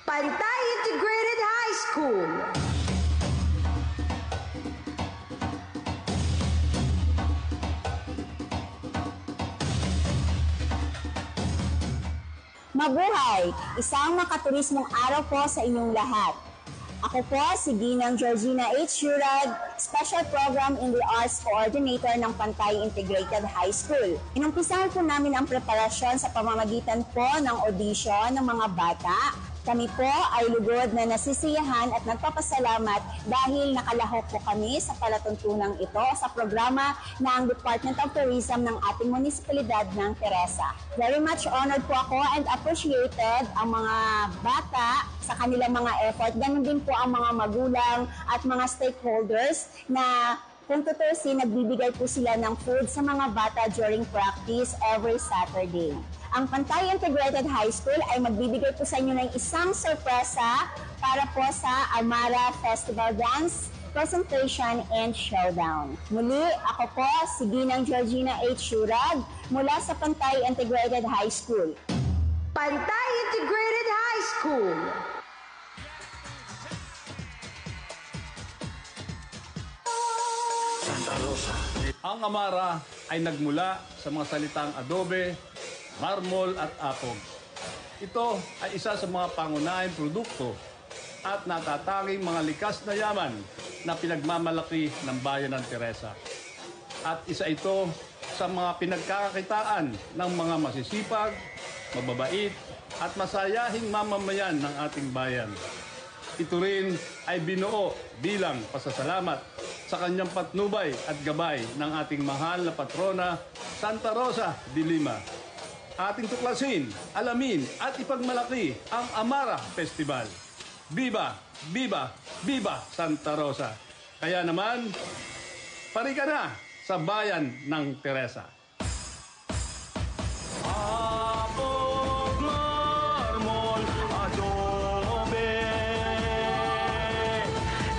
Pantay Integrated High School. Mabuhay! Isang makaturismong araw po sa inyong lahat. Ako po si Ginang Georgina H. Jurag, Special Program in the Arts Coordinator ng Pantay Integrated High School. Inumpisahan po namin ang preparasyon sa pamamagitan po ng audition ng mga bata. Kami po ay lugod na nasisiyahan at nagpapasalamat dahil nakalahok po kami sa palatuntunang ito sa programa ng Department of Tourism ng ating munisipalidad ng Teresa. Very much honored po ako and appreciated ang mga bata sa kanilang mga effort. Ganun din po ang mga magulang at mga stakeholders na kung tutusin, nagbibigay po sila ng food sa mga bata during practice every Saturday. Ang Pantay Integrated High School ay magbibigay po sa inyo ng isang sorpresa para po sa Amara Festival Dance Presentation and Showdown. Muli, ako po si Ginang Georgina H. Jurag mula sa Pantay Integrated High School. Pantay Integrated High School. Santa Rosa. Ang Amara ay nagmula sa mga salitang adobe, marmol at apog. Ito ay isa sa mga pangunahing produkto at natatanging mga likas na yaman na pinagmamalaki ng bayan ng Teresa. At isa ito sa mga pinagkakakitaan ng mga masisipag, mababait at masayahing mamamayan ng ating bayan. Ito rin ay binuo bilang pasasalamat sa kanyang patnubay at gabay ng ating mahal na patrona, Santa Rosa de Lima. Ating tuklasin, alamin at ipagmalaki ang Amara Festival. Viva! Viva! Viva Santa Rosa! Kaya naman, parika na sa bayan ng Teresa. Apog, marmol, adobe,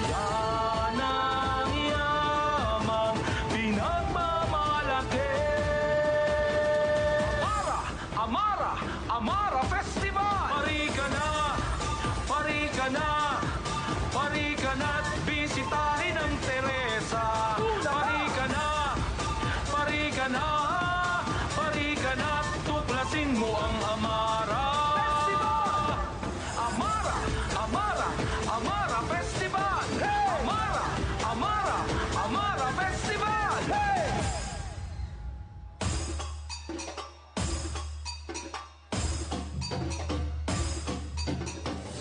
yan ang yamang pinagmamalaki. Amara Festival! Parika na at bisitahin ang Teresa. Parika na at tuklasin mo ang Amara Festival! Amara Festival! Hey! Amara Festival! Hey!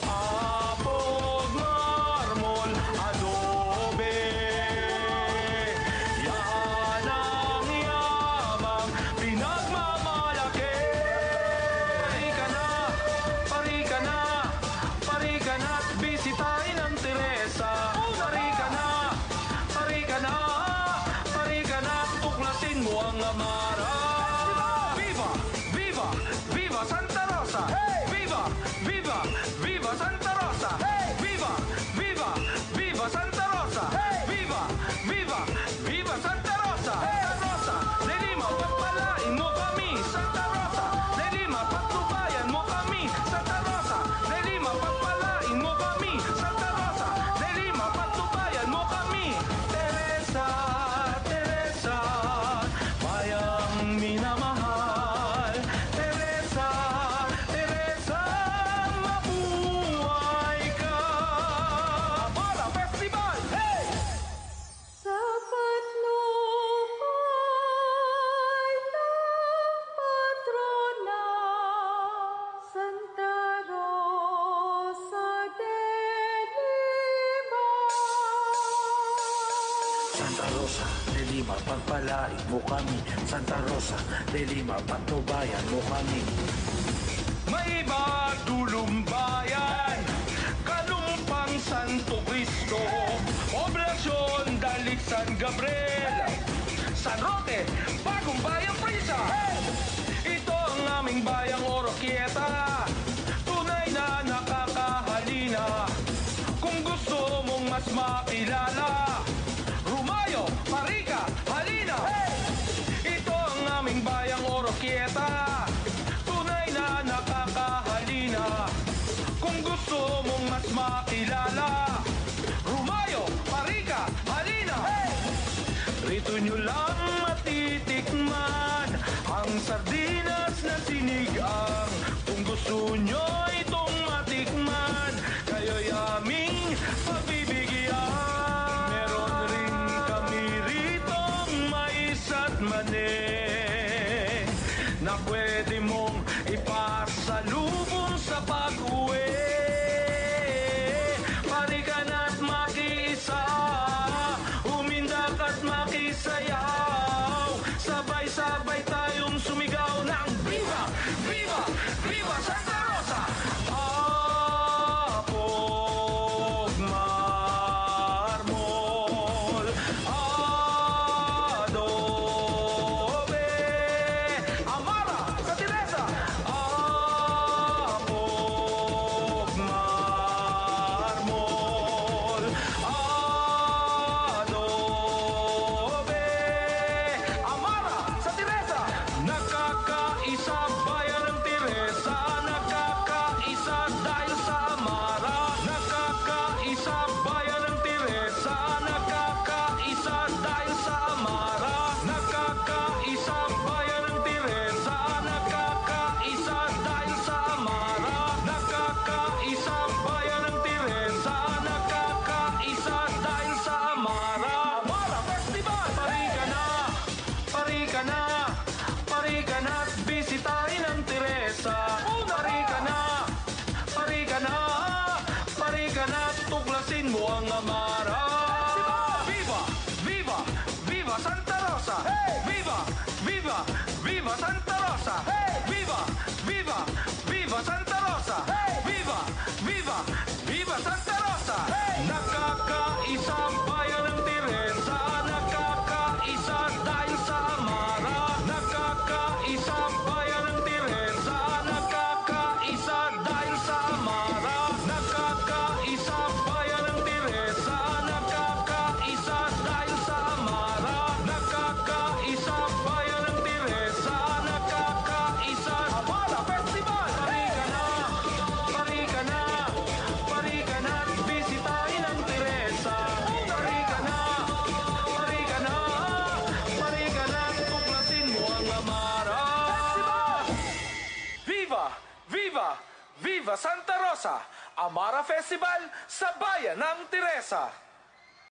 Apog, marmol, adobe, yan ang yamang pinagmamalaki. Parika na at bisitahin ang Teresa. Parika na at tuklasin mo ang Amara. Viva Santa Rosa! Viva Santa Rosa! Viva Santa Rosa! Viva Santa Rosa! Santa Rosa! Lelima, pagpalain mo kami! Santa Rosa! Lelima, pagtubayan mo kami! Santa Rosa! Lelima, pagpalain mo kami! Santa Rosa! Lelima, pagtubayan mo kami! Teresa, bayang minamahal. Teresa, mabuhay ka! Amara Festival! Hey! Sa patnubay ng patrona, Santa Rosa de Lima. Santa Rosa de Lima, pagpalain mo kami. Santa Rosa de Lima, patnubayan mo kami. May bagdulong bayan, Kalumpang Santo Cristo, Poblasyon Dalit San Gabriel, San Roque, Bagong Bayang Prisa. Ito ang aming bayang Oroquieta, tunay na nakakahalina. Kung gusto mong mas makilala, Rumayo, Parika, halina. Ito ang aming bayang Oroquieta, tunay na nakakahalina. Kung gusto nyo lang matitikman ang sardinas na sinigang. Kung gusto nyo itong matikman, kayo'y aming pagbibigyan. Meron rin kami ritong mais at mani na pwede mong ipasalubong sa pag-uwi. Pari ka na't makiisa, umindak at makisayaw. Sabay-sabay tayong sumigaw ng Viva! Viva! Viva Santa Rosa! Apog marmol, adobe, Amara sa Teresa. Apog marmol, adobe, Amara sa Teresa. Nakakaisa bayan ng Teresa, nakakaisa dahil sa Amara. Nakakaisa bayan ng Teresa, nakakaisa dahil sa Amara. Nakakaisa bayan ng Teresa, nakakaisa dahil sa Amara. Nakakaisa bayan ng Teresa, nakakaisa dahil sa Amara. Amara Festival! Pari ka na, pari ka na't bisitahin ang Teresa. Pari ka na, pari ka na, pari ka na't tuklasin mo ang Amara. Viva! Viva! Viva Santa Rosa! Viva! Viva! Viva Santa Rosa! Viva! Viva! Viva Santa Rosa! Viva! Viva! Viva Santa Rosa! Nakakaisa ang bayan ng Teresa, nakakaisa dahil sa Amara. Nakakaisa ang bayan ng Teresa, nakakaisa dahil sa Amara. Nakakaisa ang bayan ng Teresa, nakakaisa dahil sa Amara. Nakakaisa ang bayan ng Teresa, nakakaisa. Amara Festival! Pari ka na, pari ka na, bisitahin ang Teresa. Pari ka na, pari ka na, pari ka na, tuklasin mo ang Amara. Viva! Viva! Viva Santa Rosa! Amara Festival sa bayan ng Teresa!